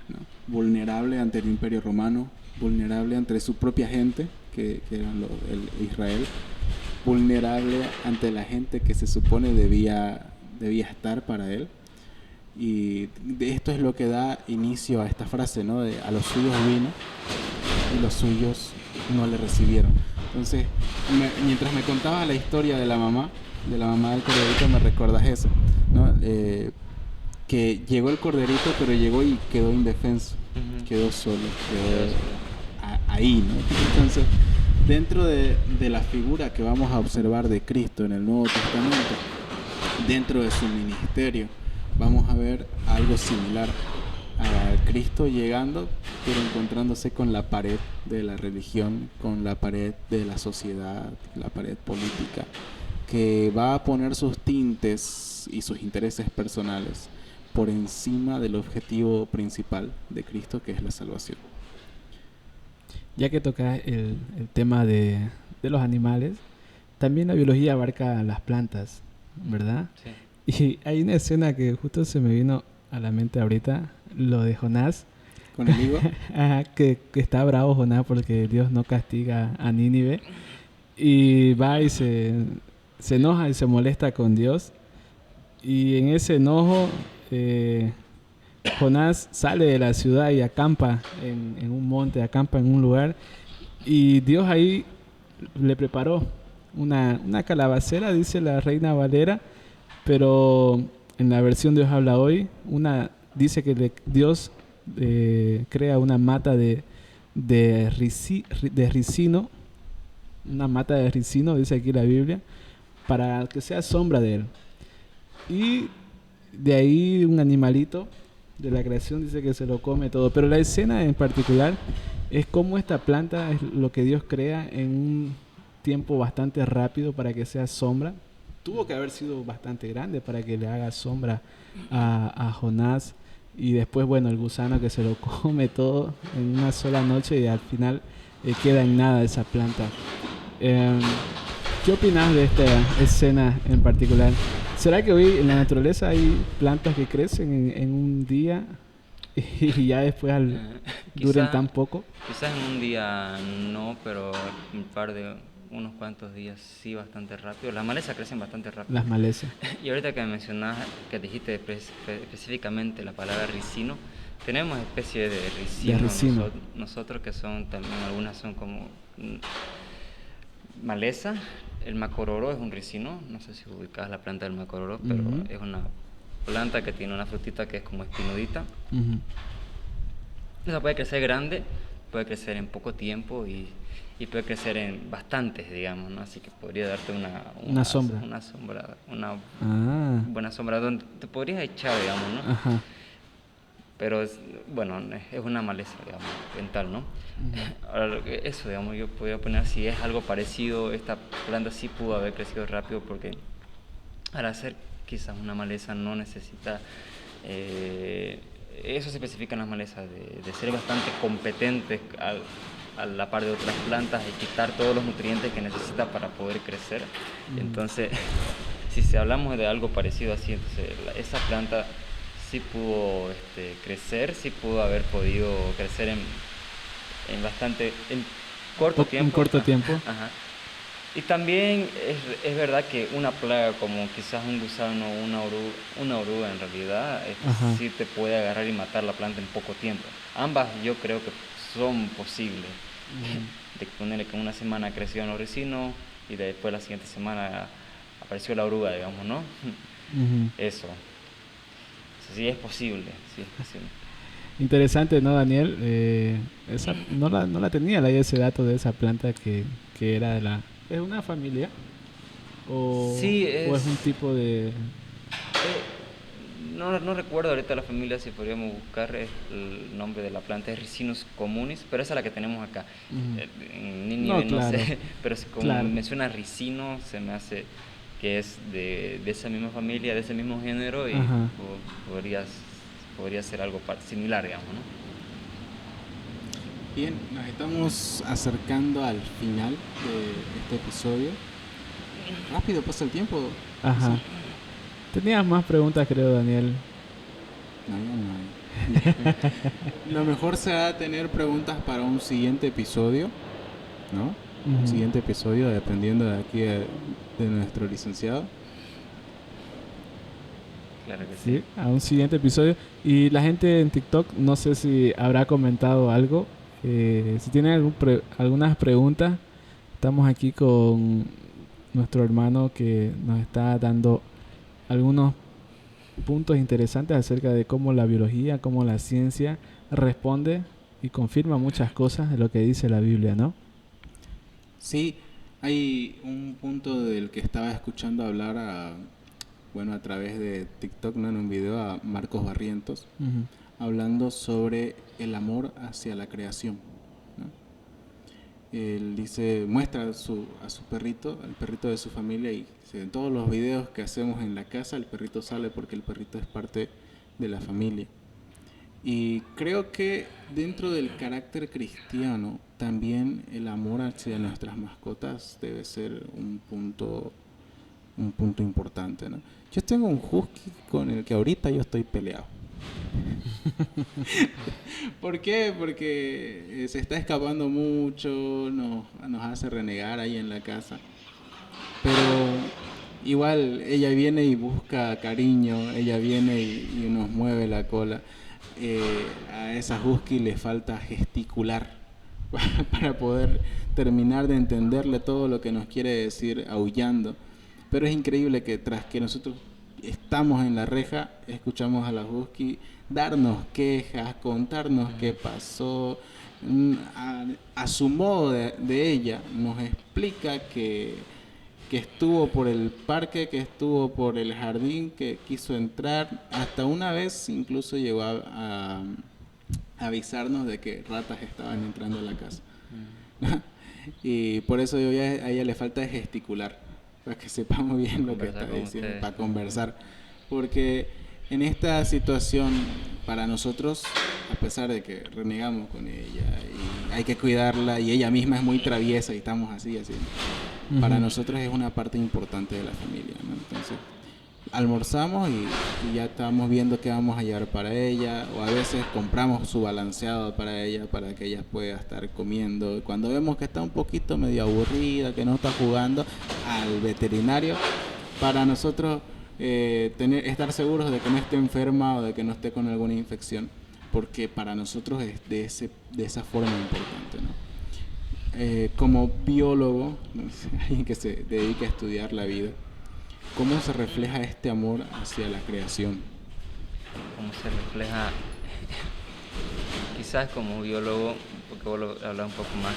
¿no? Vulnerable ante el Imperio Romano, vulnerable ante su propia gente, que eran el Israel, vulnerable ante la gente que se supone debía estar para él. Y de esto es lo que da inicio a esta frase, ¿no? De a los suyos vino y los suyos no le recibieron. Entonces, mientras me contabas la historia de la mamá del corderito, me recuerdas eso, ¿no? Que llegó el corderito, pero llegó y quedó indefenso, quedó solo, ahí, ¿no? Entonces, dentro de la figura que vamos a observar de Cristo en el Nuevo Testamento, dentro de su ministerio, vamos a ver algo similar a Cristo llegando, pero encontrándose con la pared de la religión, con la pared de la sociedad, la pared política, que va a poner sus tintes y sus intereses personales por encima del objetivo principal de Cristo, que es la salvación. Ya que tocas el tema de los animales, también la biología abarca las plantas, ¿verdad? Sí. Y hay una escena que justo se me vino a la mente ahorita, lo de Jonás. ¿Con el higo? Ajá, que está bravo Jonás porque Dios no castiga a Nínive. Y va y se enoja y se molesta con Dios. Y en ese enojo, Jonás sale de la ciudad y acampa en un monte, acampa en un lugar. Y Dios ahí le preparó una calabacera, dice la Reina Valera, pero en la versión Dios habla hoy, dice que Dios crea una mata de ricino, una mata de ricino, dice aquí la Biblia, para que sea sombra de él. Y de ahí un animalito de la creación dice que se lo come todo. Pero la escena en particular es cómo esta planta es lo que Dios crea en un tiempo bastante rápido para que sea sombra. Tuvo que haber sido bastante grande para que le haga sombra a Jonás. Y después, bueno, el gusano que se lo come todo en una sola noche y al final queda en nada esa planta. ¿Qué opinas de esta escena en particular? ¿Será que hoy en la naturaleza hay plantas que crecen en un día y ya después duren tan poco? Quizás en un día no, pero unos cuantos días sí, bastante rápido. Las malezas crecen bastante rápido. Las malezas. Y ahorita que mencionas, que dijiste específicamente la palabra ricino, tenemos especies de ricino. Nosotros que son también, algunas son como maleza. El macororo es un ricino, no sé si ubicas la planta del macororo, pero es una planta que tiene una frutita que es como espinudita. Esa puede crecer grande, puede crecer en poco tiempo y puede crecer en bastantes, digamos, ¿no? Así que podría darte una sombra. Una buena sombra donde te podrías echar, digamos, ¿no? Ajá. Pero es una maleza, digamos, dental, ¿no? Ahora, eso, digamos, yo podría poner si es algo parecido, esta planta sí pudo haber crecido rápido porque al hacer quizás una maleza no necesita, eso se especifica en las malezas, de ser bastante competentes a la par de otras plantas y quitar todos los nutrientes que necesita para poder crecer. Entonces, si hablamos de algo parecido así, entonces esa planta sí pudo crecer, sí pudo haber podido crecer en corto tiempo. En corto tiempo. Ajá. Y también es verdad que una plaga como quizás un gusano o una oruga en realidad sí te puede agarrar y matar la planta en poco tiempo. Ambas yo creo que son posibles. De ponerle que una semana creció los ricinos y después la siguiente semana apareció la oruga, digamos, ¿no? Eso sí es posible, sí es posible. Interesante, ¿no, Daniel? Esa, no la tenía ese dato de esa planta que era ¿es una familia? Sí, ¿O es un tipo de...? No recuerdo ahorita la familia, si podríamos buscar el nombre de la planta, es Ricinus communis, pero esa es la que tenemos acá. En Nínive no sé, pero como menciona ricino, se me hace que es de esa misma familia, de ese mismo género y podría ser algo similar, digamos, ¿no? Bien, nos estamos acercando al final de este episodio. Rápido pasa el tiempo. Ajá. ¿Sí? Tenías más preguntas, creo, Daniel. No. Lo mejor será tener preguntas para un siguiente episodio, ¿no? Un siguiente episodio, dependiendo de aquí de nuestro licenciado. Claro que sí. A un siguiente episodio. Y la gente en TikTok, no sé si habrá comentado algo. Si tienen algunas preguntas, estamos aquí con nuestro hermano que nos está dando algunos puntos interesantes acerca de cómo la biología, cómo la ciencia responde y confirma muchas cosas de lo que dice la Biblia, ¿no? Sí, hay un punto del que estaba escuchando hablar a través de TikTok, ¿no? En un video a Marcos Barrientos, hablando sobre el amor hacia la creación, ¿no? él dice, muestra a su perrito, al perrito de su familia, y dice, en todos los videos que hacemos en la casa, el perrito sale porque el perrito es parte de la familia. Y creo que dentro del carácter cristiano, también el amor hacia nuestras mascotas debe ser un punto importante, ¿no? Yo tengo un husky con el que ahorita yo estoy peleado. ¿Por qué? Porque se está escapando mucho, nos hace renegar ahí en la casa. Pero igual ella viene y busca cariño, ella viene y nos mueve la cola. A esa husky le falta gesticular para poder terminar de entenderle todo lo que nos quiere decir aullando. Pero es increíble que tras que nosotros estamos en la reja, escuchamos a la husky darnos quejas, contarnos qué pasó. A su modo de ella nos explica que estuvo por el parque, que estuvo por el jardín, que quiso entrar. Hasta una vez incluso llegó a avisarnos de que ratas estaban entrando a la casa. Y por eso a ella le falta gesticular, para que sepamos bien lo que está diciendo, para conversar. Porque en esta situación, para nosotros, a pesar de que renegamos con ella y hay que cuidarla, y ella misma es muy traviesa y estamos así, para nosotros es una parte importante de la familia, ¿no? Entonces, almorzamos y ya estamos viendo qué vamos a llevar para ella, o a veces compramos su balanceado para ella, para que ella pueda estar comiendo. Y cuando vemos que está un poquito medio aburrida, que no está jugando, al veterinario, para nosotros estar seguros de que no esté enferma o de que no esté con alguna infección, porque para nosotros es de esa forma importante, ¿no? Como biólogo, alguien que se dedica a estudiar la vida, ¿cómo se refleja este amor hacia la creación? ¿Cómo se refleja? Quizás como biólogo, porque vos lo hablas un poco más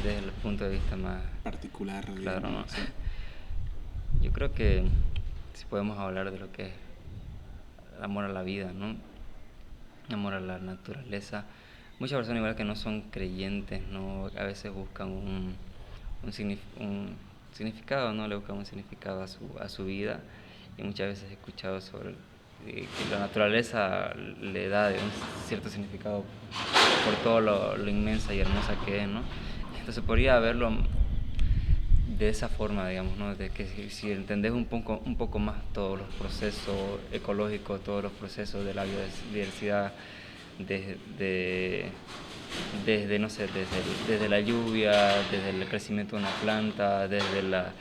desde el punto de vista más particular, claro, ¿no? Sí. Yo creo que si podemos hablar de lo que es el amor a la vida, ¿no? Amor a la naturaleza. Muchas personas igual que no son creyentes, ¿no? A veces buscan un significado, ¿no? Le buscan un significado a su vida, y muchas veces he escuchado sobre que la naturaleza le da un cierto significado por todo lo inmensa y hermosa que es, ¿no? Entonces podría verlo de esa forma, digamos, ¿no? De que si entendés un poco más todos los procesos ecológicos, todos los procesos de la biodiversidad, desde no sé, desde la lluvia, desde el crecimiento de una planta, desde la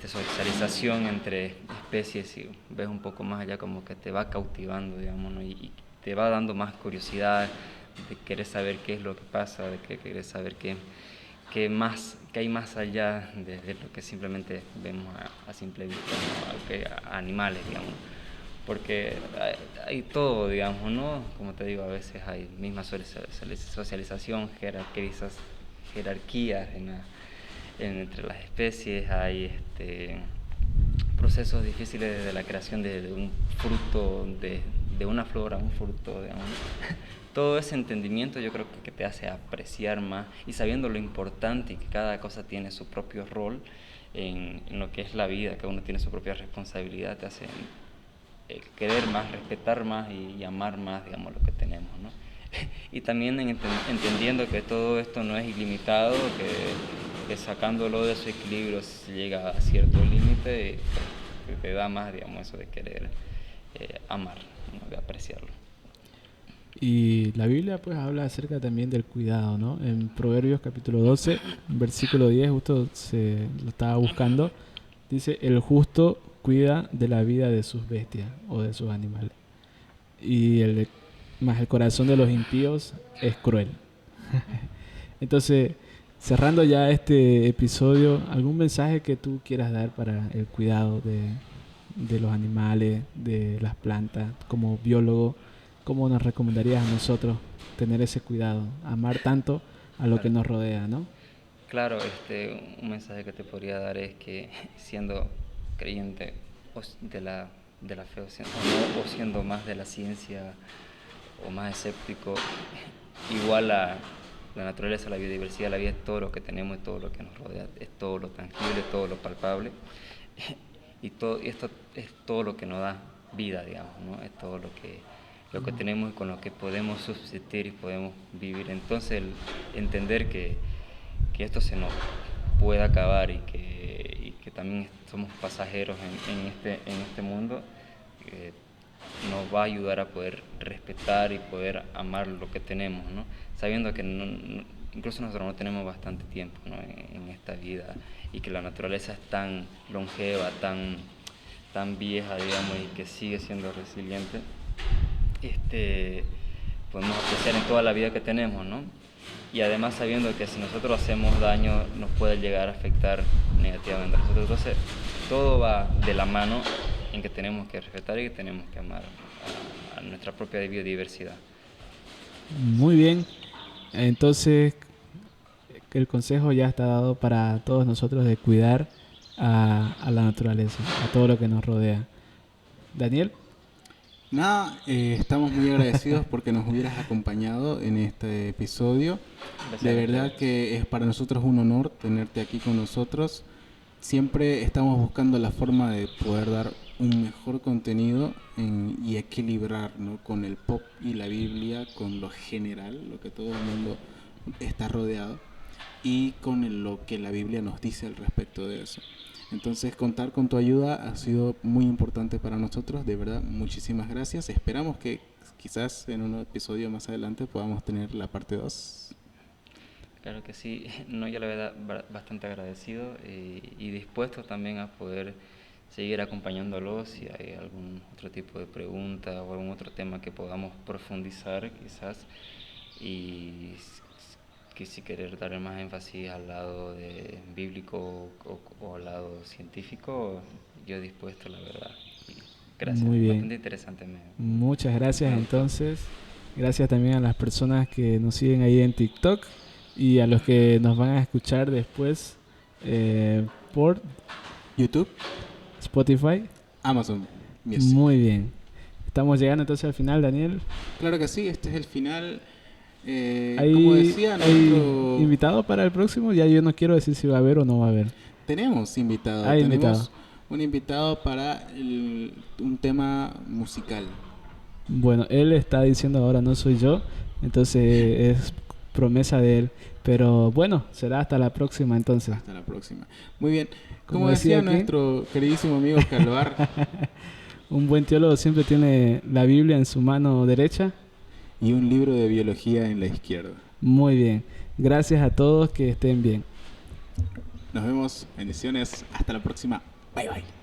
socialización entre especies, y ves un poco más allá, como que te va cautivando, digamos, ¿no? Y te va dando más curiosidad de querer saber qué es lo que pasa, de querer saber qué hay más allá de lo que simplemente vemos a simple vista, ¿no? A animales, digamos. Porque hay todo, digamos, ¿no? Como te digo, a veces hay misma socialización, jerarquías entre las especies, hay procesos difíciles de la creación de un fruto, de una flor a un fruto, digamos. Todo ese entendimiento yo creo que te hace apreciar más, y sabiendo lo importante y que cada cosa tiene su propio rol en lo que es la vida, que uno tiene su propia responsabilidad, te hace querer más, respetar más y amar más, digamos, lo que tenemos, ¿no? Y también entendiendo que todo esto no es ilimitado, que sacándolo de su equilibrio se llega a cierto límite, que te da más, digamos, eso de querer amar, ¿no? De apreciarlo. Y la Biblia pues habla acerca también del cuidado, ¿no? En Proverbios capítulo 12, versículo 10, justo se lo estaba buscando, dice: el justo cuida de la vida de sus bestias o de sus animales, y más el corazón de los impíos es cruel. Entonces, cerrando ya este episodio, ¿algún mensaje que tú quieras dar para el cuidado de los animales, de las plantas, como biólogo? ¿Cómo nos recomendarías a nosotros tener ese cuidado, amar tanto a lo que nos rodea, ¿no? Claro, un mensaje que te podría dar es que, siendo creyente de la fe, o siendo más de la ciencia o más escéptico, igual a la naturaleza, la biodiversidad, la vida es todo lo que tenemos y todo lo que nos rodea, es todo lo tangible, todo lo palpable, y esto es todo lo que nos da vida, digamos, ¿no? Es todo lo que tenemos y con lo que podemos subsistir y podemos vivir. Entonces, el entender que esto se nos puede acabar y que también somos pasajeros en este mundo, nos va a ayudar a poder respetar y poder amar lo que tenemos, ¿no? Sabiendo que incluso nosotros no tenemos bastante tiempo, ¿no? en esta vida, y que la naturaleza es tan longeva, tan vieja, digamos, y que sigue siendo resiliente, podemos apreciar en toda la vida que tenemos, ¿no? Y además sabiendo que si nosotros hacemos daño nos puede llegar a afectar negativamente a nosotros. Entonces todo va de la mano en que tenemos que respetar y que tenemos que amar a nuestra propia biodiversidad. Muy bien. Entonces, el consejo ya está dado para todos nosotros de cuidar a la naturaleza, a todo lo que nos rodea. Daniel. Nada, estamos muy agradecidos porque nos hubieras acompañado en este episodio. Gracias. De verdad que es para nosotros un honor tenerte aquí con nosotros. Siempre estamos buscando la forma de poder dar un mejor contenido y equilibrar, ¿no? Con el pop y la Biblia, con lo general, lo que todo el mundo está rodeado, y con lo que la Biblia nos dice al respecto de eso. Entonces, contar con tu ayuda ha sido muy importante para nosotros. De verdad, muchísimas gracias. Esperamos que quizás en un episodio más adelante podamos tener la parte 2. Claro que sí. No, yo la verdad bastante agradecido y dispuesto también a poder seguir acompañándolos si hay algún otro tipo de pregunta o algún otro tema que podamos profundizar quizás, y que si querer dar más énfasis al lado bíblico o al lado científico, yo dispuesto, la verdad. Y gracias, muy bien. Bastante interesante. Muchas gracias entonces. Gracias también a las personas que nos siguen ahí en TikTok y a los que nos van a escuchar después por YouTube, Spotify, Amazon Music. Muy bien. Estamos llegando entonces al final, Daniel. Claro que sí, este es el final. Como decía, ¿hay invitado para el próximo? Ya yo no quiero decir si va a haber o no va a haber. Tenemos invitado. Tenemos un invitado para un tema musical. Bueno, él está diciendo ahora no soy yo, entonces es promesa de él. Pero bueno, será hasta la próxima entonces. Hasta la próxima. Muy bien. Como decía nuestro queridísimo amigo Calvar. Un buen teólogo siempre tiene la Biblia en su mano derecha. Y un libro de biología en la izquierda. Muy bien. Gracias a todos, que estén bien. Nos vemos. Bendiciones. Hasta la próxima. Bye, bye.